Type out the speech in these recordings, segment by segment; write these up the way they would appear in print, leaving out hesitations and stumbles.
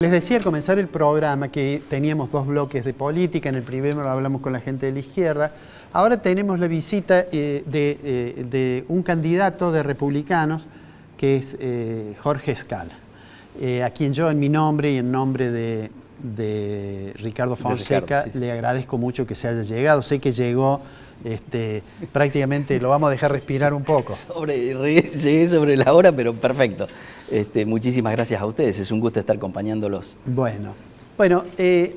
Les decía al comenzar el programa que teníamos dos bloques de política. En el primero hablamos con la gente de la izquierda. Ahora tenemos la visita de un candidato de republicanos que es Jorge Escala, a quien yo en mi nombre y en nombre de Ricardo Fonseca le agradezco mucho que se haya llegado. Sé que llegó prácticamente, lo vamos a dejar respirar un poco. Llegué sobre la hora, pero perfecto. Muchísimas gracias a ustedes, es un gusto estar acompañándolos. Bueno, les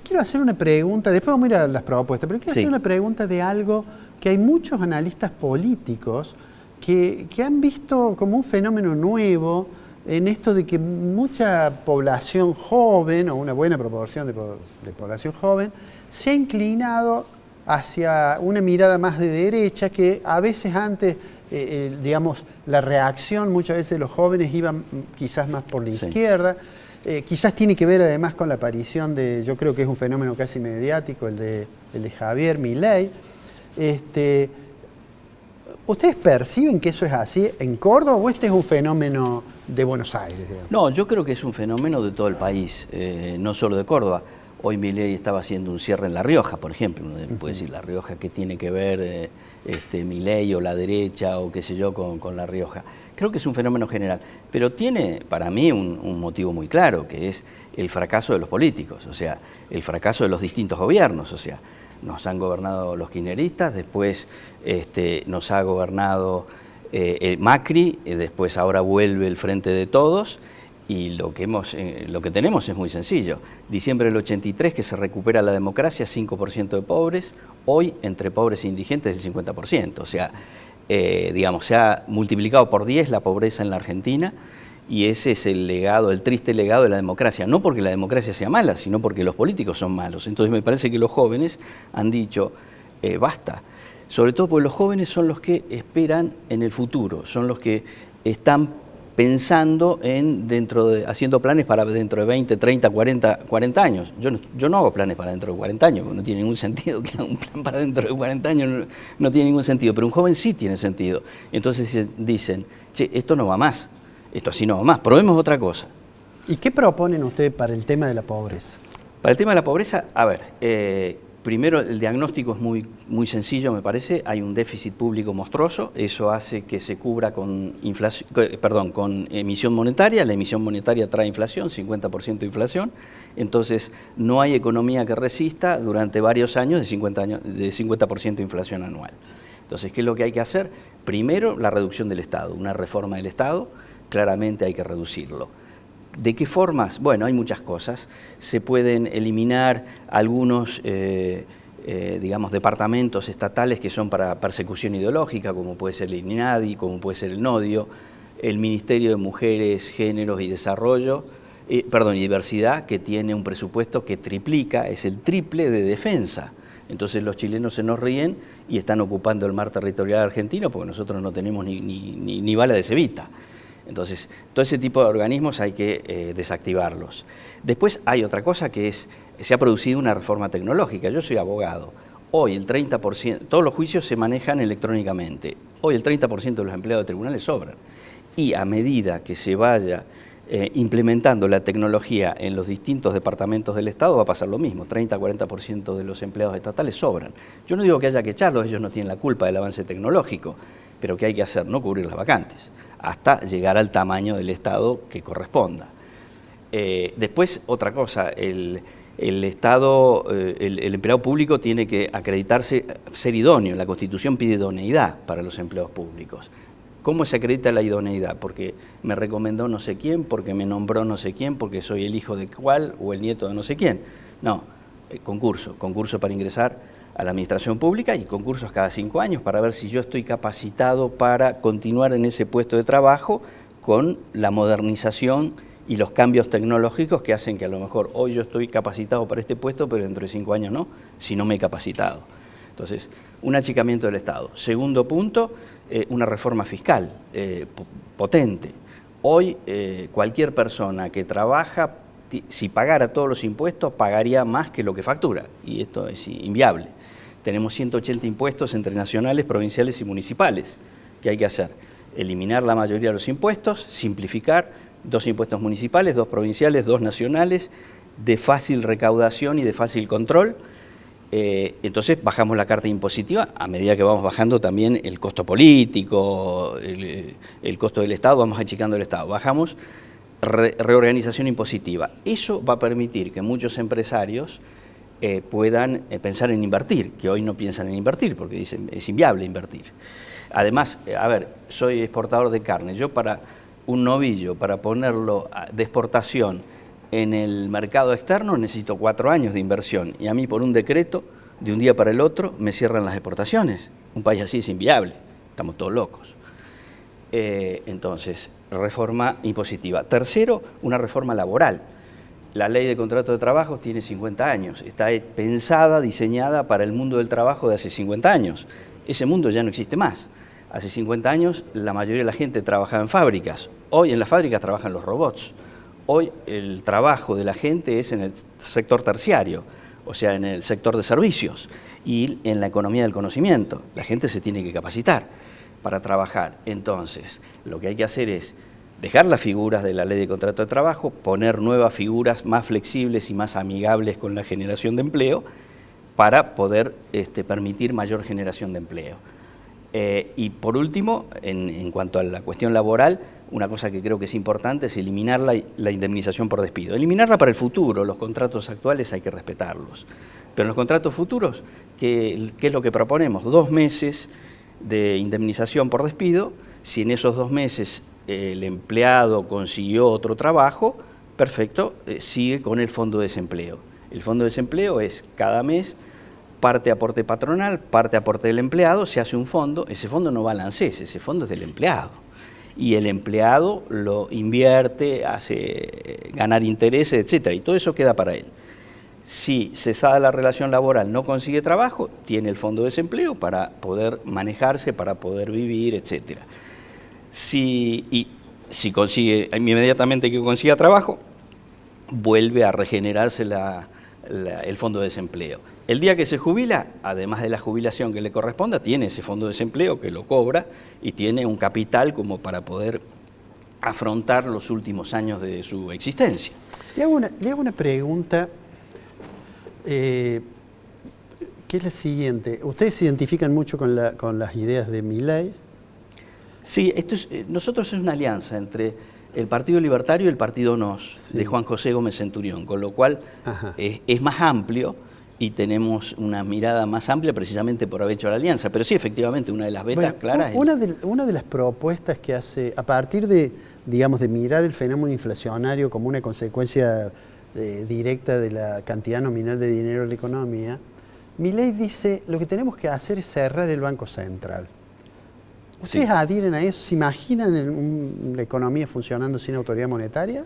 quiero hacer una pregunta, después vamos a ir a las propuestas, pero quiero hacer una pregunta de algo que hay muchos analistas políticos que han visto como un fenómeno nuevo en esto de que mucha población joven, o una buena proporción de población joven, se ha inclinado hacia una mirada más de derecha, que a veces antes, digamos, la reacción muchas veces de los jóvenes iba quizás más por la izquierda. Quizás tiene que ver además con la aparición de, yo creo que es un fenómeno casi mediático, el de Javier Milei. ¿Ustedes perciben que eso es así en Córdoba o este es un fenómeno de Buenos Aires, digamos? No, yo creo que es un fenómeno de todo el país, no solo de Córdoba. Hoy Milei estaba haciendo un cierre en La Rioja, por ejemplo. Uno puede decir, La Rioja, ¿qué tiene que ver Milei o la derecha o qué sé yo con La Rioja? Creo que es un fenómeno general, pero tiene para mí un motivo muy claro, que es el fracaso de los políticos, o sea, el fracaso de los distintos gobiernos. O sea, nos han gobernado los kirchneristas, después nos ha gobernado Macri, después ahora vuelve el Frente de Todos. Y lo que tenemos es muy sencillo. Diciembre del 83, que se recupera la democracia, 5% de pobres. Hoy, entre pobres e indigentes, el 50%. O sea, digamos, se ha multiplicado por 10 la pobreza en la Argentina, y ese es el legado, el triste legado de la democracia. No porque la democracia sea mala, sino porque los políticos son malos. Entonces me parece que los jóvenes han dicho, basta. Sobre todo porque los jóvenes son los que esperan en el futuro, son los que están pensando haciendo planes para dentro de 20, 30, 40 años. Yo no hago planes para dentro de 40 años, porque no tiene ningún sentido que haga un plan para dentro de 40 años, no tiene ningún sentido, pero un joven sí tiene sentido. Entonces dicen, che, esto no va más, esto así no va más, probemos otra cosa. ¿Y qué proponen ustedes para el tema de la pobreza? Para el tema de la pobreza, a ver, primero, el diagnóstico es muy sencillo, me parece. Hay un déficit público monstruoso. Eso hace que se cubra con emisión monetaria. La emisión monetaria trae inflación, 50% de inflación. Entonces, no hay economía que resista durante varios años de 50% de inflación anual. Entonces, ¿qué es lo que hay que hacer? Primero, la reducción del Estado, una reforma del Estado. Claramente hay que reducirlo. ¿De qué formas? Bueno, hay muchas cosas. Se pueden eliminar algunos, digamos, departamentos estatales que son para persecución ideológica, como puede ser el INADI, como puede ser el NODIO, el Ministerio de Mujeres, Géneros y Desarrollo, y Diversidad, que tiene un presupuesto que triplica, es el triple de defensa. Entonces los chilenos se nos ríen y están ocupando el mar territorial argentino porque nosotros no tenemos ni bala de cebita. Entonces, todo ese tipo de organismos hay que desactivarlos. Después hay otra cosa que es, se ha producido una reforma tecnológica. Yo soy abogado. Hoy el 30%, todos los juicios se manejan electrónicamente. Hoy el 30% de los empleados de tribunales sobran. Y a medida que se vaya implementando la tecnología en los distintos departamentos del Estado va a pasar lo mismo. 30-40% de los empleados estatales sobran. Yo no digo que haya que echarlos, ellos no tienen la culpa del avance tecnológico, pero ¿qué hay que hacer? No cubrir las vacantes, hasta llegar al tamaño del Estado que corresponda. Después, otra cosa, el Estado, el empleado público tiene que acreditarse, ser idóneo. La Constitución pide idoneidad para los empleados públicos. ¿Cómo se acredita la idoneidad? Porque me recomendó no sé quién, porque me nombró no sé quién, porque soy el hijo de cuál o el nieto de no sé quién. No, concurso para ingresar a la administración pública y concursos cada 5 años para ver si yo estoy capacitado para continuar en ese puesto de trabajo con la modernización y los cambios tecnológicos que hacen que a lo mejor hoy yo estoy capacitado para este puesto, pero dentro de 5 años no, si no me he capacitado. Entonces, un achicamiento del Estado. Segundo punto, una reforma fiscal potente. Hoy cualquier persona que trabaja, si pagara todos los impuestos, pagaría más que lo que factura, y esto es inviable. Tenemos 180 impuestos entre nacionales, provinciales y municipales. ¿Qué hay que hacer? Eliminar la mayoría de los impuestos, simplificar, 2 impuestos municipales, 2 provinciales, 2 nacionales, de fácil recaudación y de fácil control. Entonces bajamos la carga impositiva a medida que vamos bajando también el costo político, el costo del Estado, vamos achicando el Estado. Bajamos reorganización impositiva. Eso va a permitir que muchos empresarios puedan pensar en invertir, que hoy no piensan en invertir porque dicen es inviable invertir. Además, a ver, soy exportador de carne. Yo para un novillo, para ponerlo de exportación en el mercado externo, necesito 4 años de inversión. Y a mí, por un decreto, de un día para el otro, me cierran las exportaciones. Un país así es inviable. Estamos todos locos. Entonces, reforma impositiva. Tercero, una reforma laboral. La ley de contrato de trabajo tiene 50 años. Está pensada, diseñada para el mundo del trabajo de hace 50 años. Ese mundo ya no existe más. Hace 50 años la mayoría de la gente trabajaba en fábricas. Hoy en las fábricas trabajan los robots. Hoy el trabajo de la gente es en el sector terciario, o sea, en el sector de servicios y en la economía del conocimiento. La gente se tiene que capacitar para trabajar. Entonces, lo que hay que hacer es dejar las figuras de la ley de contrato de trabajo, poner nuevas figuras más flexibles y más amigables con la generación de empleo para poder permitir mayor generación de empleo. Y por último, en cuanto a la cuestión laboral, una cosa que creo que es importante es eliminar la indemnización por despido. Eliminarla para el futuro, los contratos actuales hay que respetarlos. Pero en los contratos futuros, ¿qué es lo que proponemos? 2 meses de indemnización por despido. Si en esos 2 meses el empleado consiguió otro trabajo, perfecto, sigue con el fondo de desempleo. El fondo de desempleo es cada mes parte aporte patronal, parte aporte del empleado, se hace un fondo, ese fondo no va al ANSES, ese fondo es del empleado. Y el empleado lo invierte, hace ganar intereses, etcétera, y todo eso queda para él. Si cesada la relación laboral no consigue trabajo, tiene el fondo de desempleo para poder manejarse, para poder vivir, etcétera. Si consigue, inmediatamente que consiga trabajo, vuelve a regenerarse el fondo de desempleo. El día que se jubila, además de la jubilación que le corresponda, tiene ese fondo de desempleo que lo cobra y tiene un capital como para poder afrontar los últimos años de su existencia. Le hago una pregunta que es la siguiente. ¿Ustedes se identifican mucho con las ideas de Milei? Sí, nosotros es una alianza entre el Partido Libertario y el Partido NOS, sí, de Juan José Gómez Centurión, con lo cual es más amplio y tenemos una mirada más amplia precisamente por haber hecho la alianza. Pero sí, efectivamente, una de las vetas claras... Una de las propuestas que hace, a partir de, digamos, de mirar el fenómeno inflacionario como una consecuencia directa de la cantidad nominal de dinero en la economía, Milei dice, lo que tenemos que hacer es cerrar el Banco Central. ¿Ustedes adhieren a eso? ¿Se imaginan una economía funcionando sin autoridad monetaria?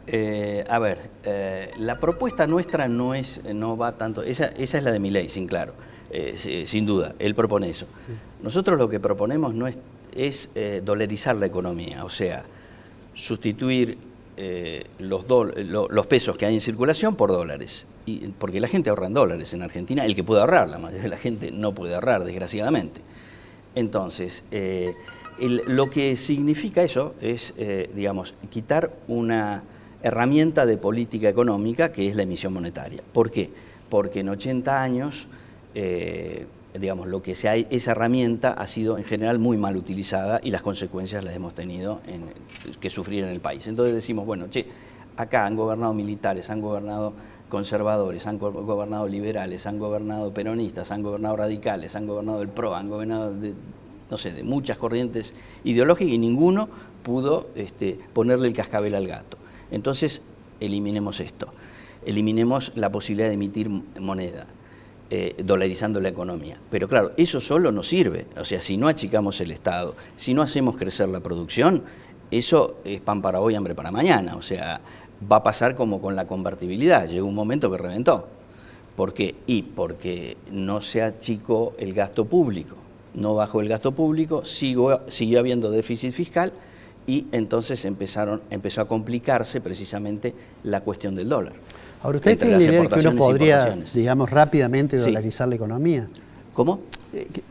La propuesta nuestra no va tanto... Esa es la de Milei, claro, sin duda, él propone eso. Nosotros lo que proponemos no es dolarizar la economía, o sea, sustituir los pesos que hay en circulación por dólares. Porque la gente ahorra en dólares en Argentina, el que puede ahorrar, la mayoría de la gente no puede ahorrar, desgraciadamente. Entonces... lo que significa eso es, digamos, quitar una herramienta de política económica que es la emisión monetaria. ¿Por qué? Porque en 80 años, digamos, esa herramienta ha sido en general muy mal utilizada y las consecuencias las hemos tenido que sufrir en el país. Entonces decimos, bueno, acá han gobernado militares, han gobernado conservadores, han gobernado liberales, han gobernado peronistas, han gobernado radicales, han gobernado el PRO, han gobernado de muchas corrientes ideológicas y ninguno pudo ponerle el cascabel al gato. Entonces, eliminemos esto, eliminemos la posibilidad de emitir moneda, dolarizando la economía. Pero claro, eso solo no sirve, o sea, si no achicamos el Estado, si no hacemos crecer la producción, eso es pan para hoy, hambre para mañana, o sea, va a pasar como con la convertibilidad, llegó un momento que reventó. ¿Por qué? Porque no se achicó el gasto público. No bajó el gasto público, siguió habiendo déficit fiscal y entonces empezó a complicarse precisamente la cuestión del dólar. Ahora, ¿usted tiene la idea de que uno podría, digamos, rápidamente dolarizar la economía? ¿Cómo?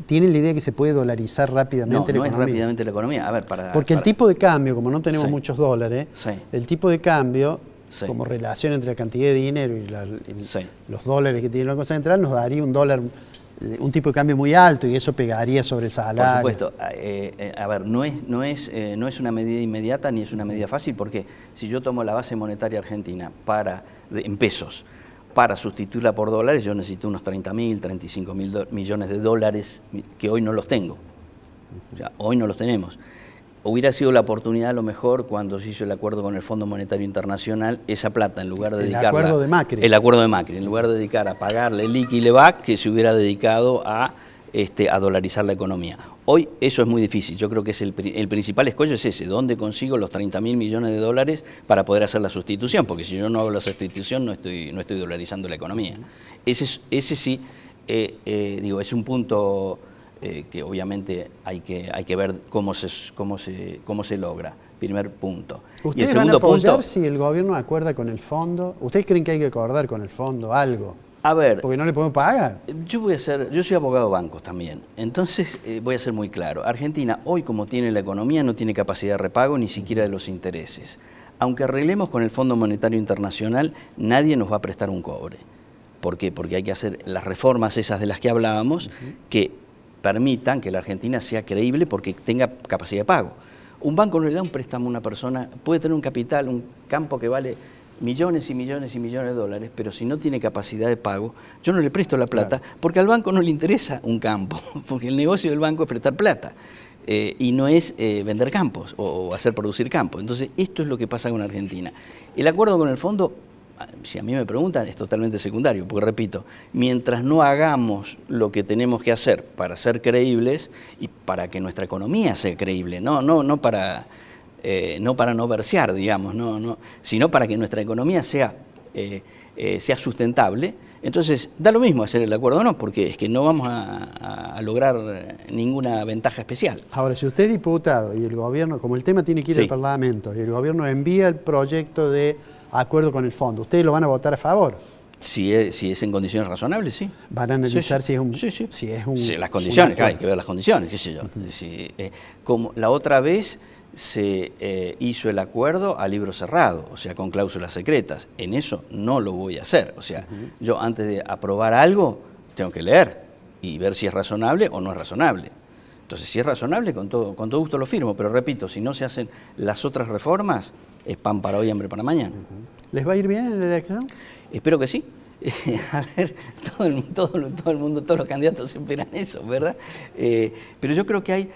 ¿tienen la idea que se puede dolarizar rápidamente la economía? No es rápidamente la economía. A ver, Porque el tipo de cambio, como no tenemos muchos dólares, sí, el tipo de cambio, sí, como relación entre la cantidad de dinero y sí, los dólares que tiene el Banco Central, nos daría un tipo de cambio muy alto y eso pegaría sobre el salario. Por supuesto. A ver, no es una medida inmediata ni es una medida fácil, porque si yo tomo la base monetaria argentina en pesos, para sustituirla por dólares, yo necesito unos 30.000, 35.000 millones de dólares que hoy no los tengo. O sea, hoy no los tenemos. Hubiera sido la oportunidad a lo mejor cuando se hizo el acuerdo con el Fondo Monetario Internacional, esa plata en lugar de dedicarla... El acuerdo de Macri. El acuerdo de Macri, en lugar de dedicar a pagarle el ICI y LEVAC, que se hubiera dedicado a dolarizar la economía. Hoy eso es muy difícil, yo creo que es el principal escollo es ese, ¿dónde consigo los 30.000 millones de dólares para poder hacer la sustitución? Porque si yo no hago la sustitución no estoy dolarizando la economía. Ese sí, es un punto... que obviamente hay que ver cómo se logra. Primer punto. ¿Ustedes y el segundo van a apoyar punto, si el gobierno acuerda con el fondo? ¿Ustedes creen que hay que acordar con el fondo algo? a ver, Porque no le podemos pagar. yo soy abogado de bancos también, entonces voy a ser muy claro. Argentina hoy, como tiene la economía, no tiene capacidad de repago ni siquiera de los intereses. Aunque arreglemos con el Fondo Monetario Internacional, nadie nos va a prestar un cobre. ¿Por qué? Porque hay que hacer las reformas esas de las que hablábamos, que permitan que la Argentina sea creíble porque tenga capacidad de pago. Un banco no le da un préstamo a una persona, puede tener un capital, un campo que vale millones y millones y millones de dólares, pero si no tiene capacidad de pago, yo no le presto la plata, porque al banco no le interesa un campo, porque el negocio del banco es prestar plata. Y no es vender campos o hacer producir campos. Entonces, esto es lo que pasa con Argentina. El acuerdo con el fondo, si a mí me preguntan, es totalmente secundario, porque repito, mientras no hagamos lo que tenemos que hacer para ser creíbles y para que nuestra economía sea creíble, no para no versear, digamos, sino para que nuestra economía sea sustentable. Entonces, da lo mismo hacer el acuerdo o no, porque es que no vamos a lograr ninguna ventaja especial. Ahora, si usted es diputado y el gobierno, como el tema tiene que ir al Parlamento, y el gobierno envía el proyecto de acuerdo con el fondo, ¿ustedes lo van a votar a favor? Si es en condiciones razonables, sí. Van a analizar si es un... Sí, las condiciones, claro, hay que ver las condiciones, qué sé yo. Como la otra vez se hizo el acuerdo a libro cerrado, o sea, con cláusulas secretas. En eso no lo voy a hacer. O sea, yo antes de aprobar algo, tengo que leer y ver si es razonable o no es razonable. Entonces, si es razonable, con todo gusto lo firmo. Pero repito, si no se hacen las otras reformas, es pan para hoy, hambre para mañana. ¿Les va a ir bien en la elección? Espero que sí. A ver, todo el mundo, todos los candidatos esperan eso, ¿verdad? Pero yo creo que hay,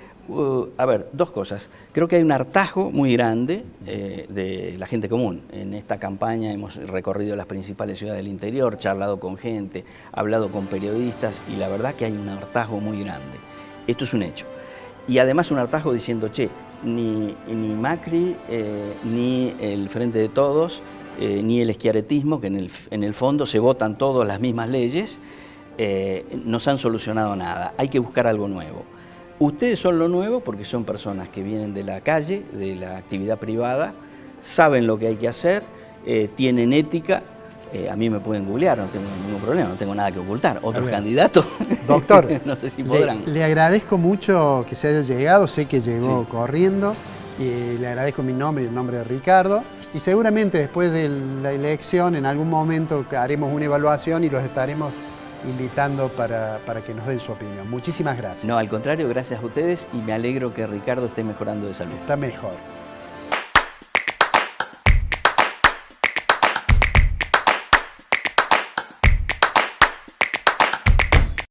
dos cosas. Creo que hay un hartazgo muy grande de la gente común. En esta campaña hemos recorrido las principales ciudades del interior, charlado con gente, hablado con periodistas, y la verdad que hay un hartazgo muy grande. Esto es un hecho. Y además un hartazgo diciendo, ni Macri, ni el Frente de Todos, ni el schiarettismo, que en el fondo se votan todas las mismas leyes, nos han solucionado nada. Hay que buscar algo nuevo. Ustedes son lo nuevo porque son personas que vienen de la calle, de la actividad privada, saben lo que hay que hacer, tienen ética. A mí me pueden googlear, no tengo ningún problema, no tengo nada que ocultar. Otros candidatos, doctor, no sé si podrán. Le agradezco mucho que se haya llegado, sé que llegó corriendo, y le agradezco mi nombre y el nombre de Ricardo. Y seguramente después de la elección, en algún momento haremos una evaluación y los estaremos invitando para que nos den su opinión. Muchísimas gracias. No, al contrario, gracias a ustedes y me alegro que Ricardo esté mejorando de salud. Está mejor.